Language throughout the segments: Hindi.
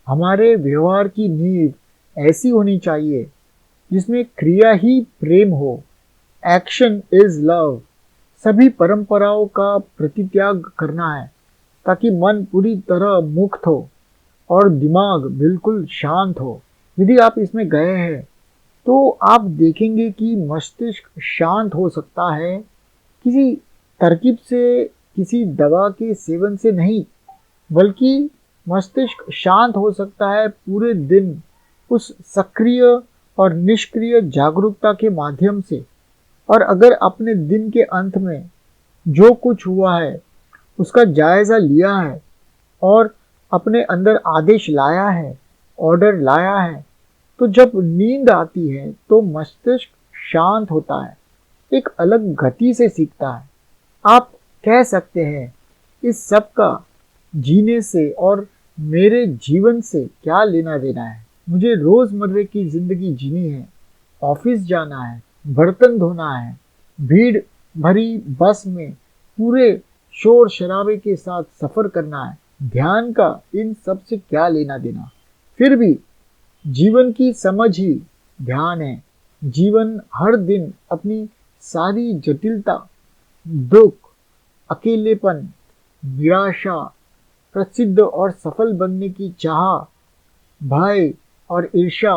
हमारे व्यवहार की नींव ऐसी होनी चाहिए जिसमें क्रिया ही प्रेम हो। Action is love. सभी परंपराओं का प्रतित्याग करना है ताकि मन पूरी तरह मुक्त हो और दिमाग बिल्कुल शांत हो। यदि आप इसमें गए हैं तो आप देखेंगे कि मस्तिष्क शांत हो सकता है, किसी तरकीब से, किसी दवा के सेवन से नहीं, बल्कि मस्तिष्क शांत हो सकता है पूरे दिन उस सक्रिय और निष्क्रिय जागरूकता के माध्यम से। और अगर अपने दिन के अंत में जो कुछ हुआ है उसका जायजा लिया है और अपने अंदर आदेश लाया है, ऑर्डर लाया है, तो जब नींद आती है तो मस्तिष्क शांत होता है, एक अलग गति से सीखता है। आप कह सकते हैं इस सब का जीने से और मेरे जीवन से क्या लेना देना है। मुझे रोजमर्रे की जिंदगी जीनी है, ऑफिस जाना है, बर्तन धोना है, भीड़ भरी बस में पूरे शोर शराबे के साथ सफर करना है। ध्यान का इन सब से क्या लेना देना। फिर भी जीवन की समझ ही ध्यान है। जीवन हर दिन अपनी सारी जटिलता, दुख, अकेलेपन, निराशा, प्रसिद्ध और सफल बनने की चाह, भय और ईर्ष्या,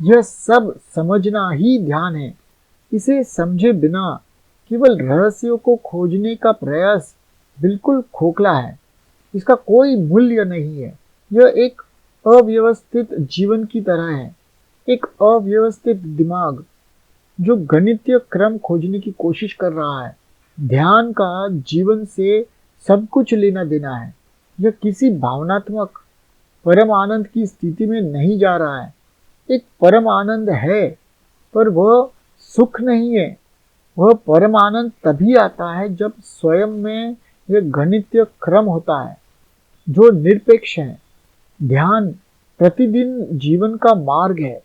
यह सब समझना ही ध्यान है। इसे समझे बिना केवल रहस्यों को खोजने का प्रयास बिल्कुल खोखला है। इसका कोई मूल्य नहीं है। यह एक अव्यवस्थित जीवन की तरह है, एक अव्यवस्थित दिमाग जो गणितीय क्रम खोजने की कोशिश कर रहा है। ध्यान का जीवन से सब कुछ लेना देना है। यह किसी भावनात्मक परम आनंद की स्थिति में नहीं जा रहा है। एक परम आनंद है, पर वह सुख नहीं है। वह परम आनंद तभी आता है जब स्वयं में यह गणितीय क्रम होता है जो निरपेक्ष है। ध्यान प्रतिदिन जीवन का मार्ग है,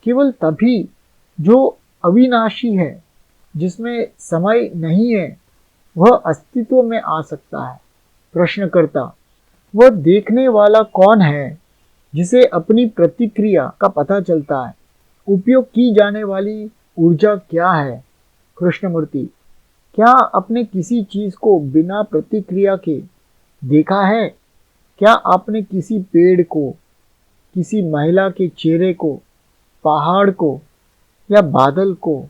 केवल तभी जो अविनाशी है, जिसमें समय नहीं है, वह अस्तित्व में आ सकता है। प्रश्नकर्ता: वह देखने वाला कौन है जिसे अपनी प्रतिक्रिया का पता चलता है? उपयोग की जाने वाली ऊर्जा क्या है? कृष्णमूर्ति: क्या आपने किसी चीज को बिना प्रतिक्रिया के देखा है? क्या आपने किसी पेड़ को, किसी महिला के चेहरे को, पहाड़ को, या बादल को,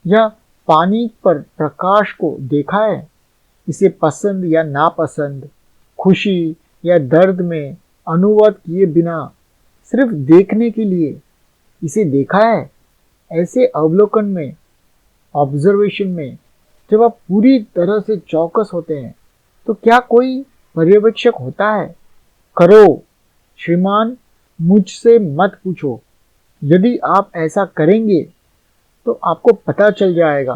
या पानी पर प्रकाश को देखा है? इसे पसंद या नापसंद, खुशी या दर्द में अनुवाद किए बिना सिर्फ देखने के लिए इसे देखा है? ऐसे अवलोकन में, ऑब्जर्वेशन में, जब आप पूरी तरह से चौकस होते हैं तो क्या कोई पर्यवेक्षक होता है? करो श्रीमान, मुझसे मत पूछो। यदि आप ऐसा करेंगे तो आपको पता चल जाएगा।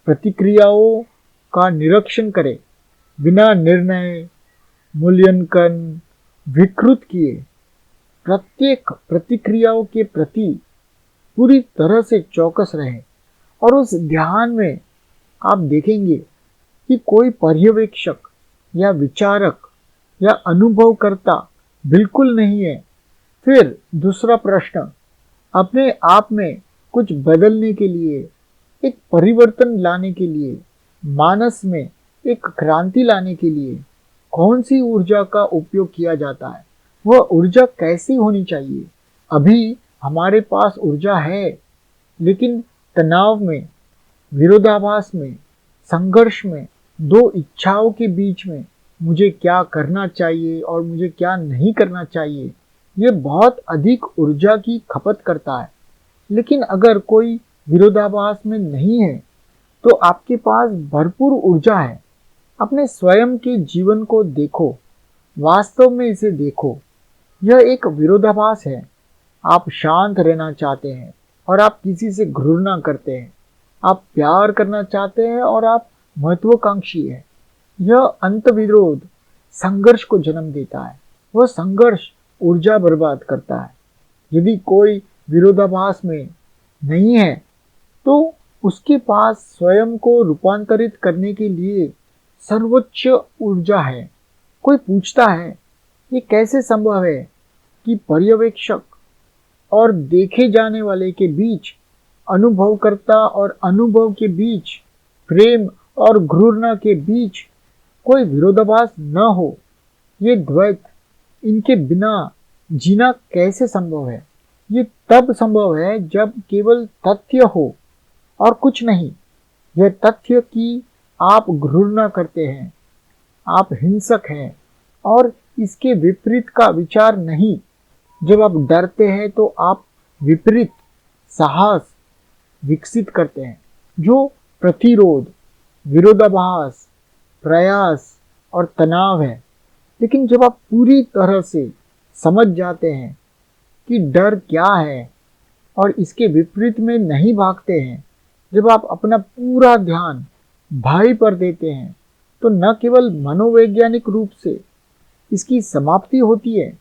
प्रतिक्रियाओं का निरीक्षण करें, बिना निर्णय, मूल्यांकन, विकृत किए। प्रत्येक प्रतिक्रियाओं के प्रति पूरी तरह से चौकस रहें और उस ध्यान में आप देखेंगे कि कोई पर्यवेक्षक या विचारक या अनुभवकर्ता बिल्कुल नहीं है। फिर दूसरा प्रश्न, अपने आप में कुछ बदलने के लिए, एक परिवर्तन लाने के लिए, मानस में एक क्रांति लाने के लिए कौन सी ऊर्जा का उपयोग किया जाता है? वह ऊर्जा कैसी होनी चाहिए? अभी हमारे पास ऊर्जा है, लेकिन तनाव में, विरोधाभास में, संघर्ष में, दो इच्छाओं के बीच में, मुझे क्या करना चाहिए और मुझे क्या नहीं करना चाहिए, ये बहुत अधिक ऊर्जा की खपत करता है। लेकिन अगर कोई विरोधाभास में नहीं है तो आपके पास भरपूर ऊर्जा है। अपने स्वयं के जीवन को देखो, वास्तव में इसे देखो। यह एक विरोधाभास है। आप शांत रहना चाहते हैं और आप किसी से घृणा करते हैं। आप प्यार करना चाहते हैं और आप महत्वाकांक्षी हैं। यह अंतर्विरोध संघर्ष को जन्म देता है। वह संघर्ष ऊर्जा बर्बाद करता है। यदि कोई विरोधाभास में नहीं है तो उसके पास स्वयं को रूपांतरित करने के लिए सर्वोच्च ऊर्जा है। कोई पूछता है, ये कैसे संभव है? कि पर्यवेक्षक और देखे जाने वाले के बीच, अनुभवकर्ता और अनुभव के बीच, प्रेम और घृणा के बीच कोई विरोधाभास न हो, ये द्वैत, इनके बिना जीना कैसे संभव है? ये तब संभव है जब केवल तथ्य हो और कुछ नहीं। यह तथ्य कि आप घृणा करते हैं, आप हिंसक हैं, और इसके विपरीत का विचार नहीं। जब आप डरते हैं तो आप विपरीत साहस विकसित करते हैं, जो प्रतिरोध, विरोधाभास, प्रयास और तनाव है। लेकिन जब आप पूरी तरह से समझ जाते हैं कि डर क्या है और इसके विपरीत में नहीं भागते हैं, जब आप अपना पूरा ध्यान भय पर देते हैं, तो न केवल मनोवैज्ञानिक रूप से इसकी समाप्ति होती है,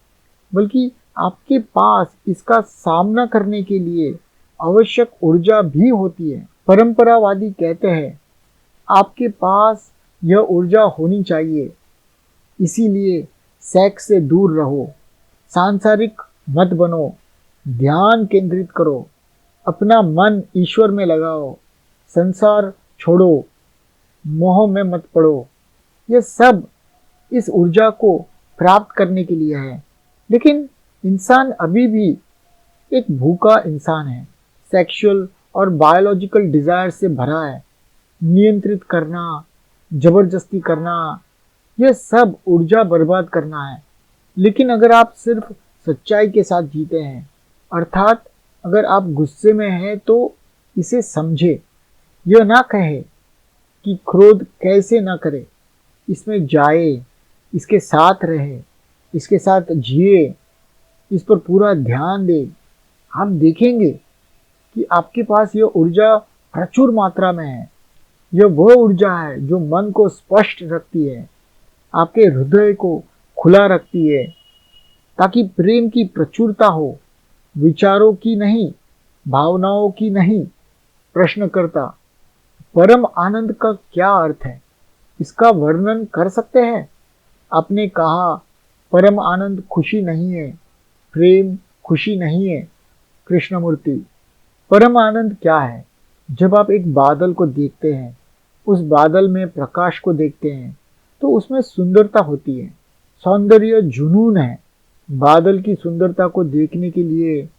बल्कि आपके पास इसका सामना करने के लिए आवश्यक ऊर्जा भी होती है। परंपरावादी कहते हैं, आपके पास यह ऊर्जा होनी चाहिए, इसीलिए सेक्स से दूर रहो, सांसारिक मत बनो, ध्यान केंद्रित करो, अपना मन ईश्वर में लगाओ, संसार छोड़ो, मोह में मत पड़ो। यह सब इस ऊर्जा को प्राप्त करने के लिए है। लेकिन इंसान अभी भी एक भूखा इंसान है, सेक्सुअल और बायोलॉजिकल डिजायर से भरा है। नियंत्रित करना, जबरदस्ती करना, यह सब ऊर्जा बर्बाद करना है। लेकिन अगर आप सिर्फ सच्चाई के साथ जीते हैं, अर्थात अगर आप गुस्से में हैं तो इसे समझे, यह ना कहे कि क्रोध कैसे ना करे, इसमें जाए, इसके साथ रहे, इसके साथ जिए, इस पर पूरा ध्यान दे, आप देखेंगे कि आपके पास यह ऊर्जा प्रचुर मात्रा में है। यह वह ऊर्जा है जो मन को स्पष्ट रखती है, आपके हृदय को खुला रखती है, ताकि प्रेम की प्रचुरता हो, विचारों की नहीं, भावनाओं की नहीं। प्रश्नकर्ता, परम आनंद का क्या अर्थ है? इसका वर्णन कर सकते हैं? आपने कहा, परम आनंद खुशी नहीं है, प्रेम खुशी नहीं है। कृष्णमूर्ति, परम आनंद क्या है? जब आप एक बादल को देखते हैं, उस बादल में प्रकाश को देखते हैं, तो उसमें सुंदरता होती है। सौंदर्य जुनून है। बादल की सुंदरता को देखने के लिए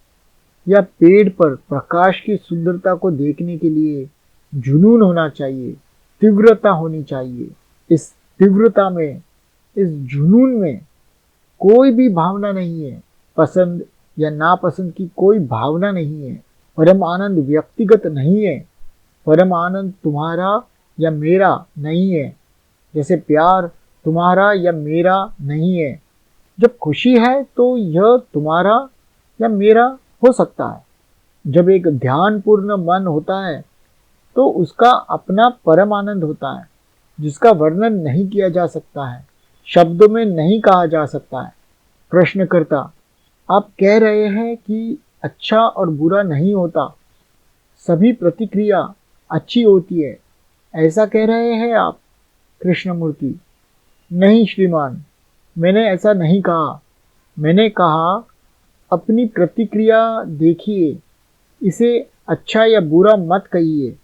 या पेड़ पर प्रकाश की सुंदरता को देखने के लिए जुनून होना चाहिए, तीव्रता होनी चाहिए। इस तीव्रता में, इस जुनून में कोई भी भावना नहीं है, पसंद या नापसंद की कोई भावना नहीं है। परम आनंद व्यक्तिगत नहीं है। परम आनंद तुम्हारा या मेरा नहीं है, जैसे प्यार तुम्हारा या मेरा नहीं है। जब खुशी है तो यह तुम्हारा या मेरा हो सकता है। जब एक ध्यानपूर्ण मन होता है तो उसका अपना परम आनंद होता है, जिसका वर्णन नहीं किया जा सकता है, शब्दों में नहीं कहा जा सकता है। प्रश्नकर्ता, आप कह रहे हैं कि अच्छा और बुरा नहीं होता, सभी प्रतिक्रिया अच्छी होती है, ऐसा कह रहे हैं आप? कृष्णमूर्ति, नहीं श्रीमान, मैंने ऐसा नहीं कहा। मैंने कहा, अपनी प्रतिक्रिया देखिए, इसे अच्छा या बुरा मत कहिए।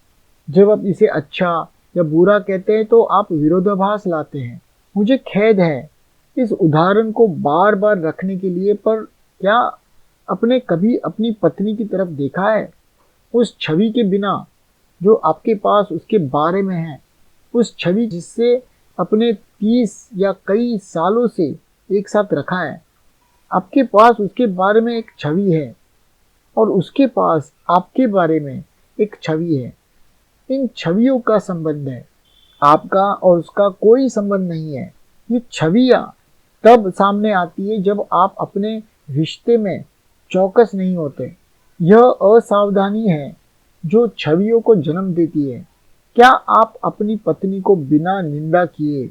जब आप इसे अच्छा या बुरा कहते हैं तो आप विरोधाभास लाते हैं। मुझे खेद है इस उदाहरण को बार बार रखने के लिए, पर क्या आपने कभी अपनी पत्नी की तरफ देखा है? उस छवि के बिना जो आपके पास उसके बारे में है, उस छवि जिससे अपने 30 या कई सालों से एक साथ रखा है। आपके पास उसके बारे में एक छवि है और उसके पास आपके बारे में एक छवि है। इन छवियों का संबंध है, आपका और उसका कोई संबंध नहीं है। ये छवियां तब सामने आती है जब आप अपने रिश्ते में चौकस नहीं होते। यह असावधानी है जो छवियों को जन्म देती है। क्या आप अपनी पत्नी को बिना निंदा किए,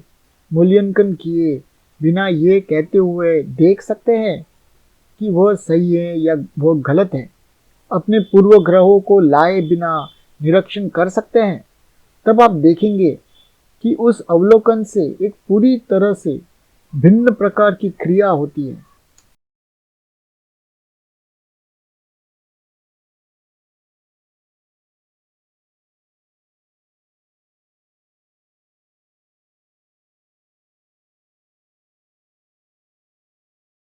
मूल्यांकन किए, बिना ये कहते हुए देख सकते हैं कि वह सही है या वह गलत है? अपने पूर्वग्रहों को लाए बिना निरीक्षण कर सकते हैं? तब आप देखेंगे कि उस अवलोकन से एक पूरी तरह से भिन्न प्रकार की क्रिया होती है।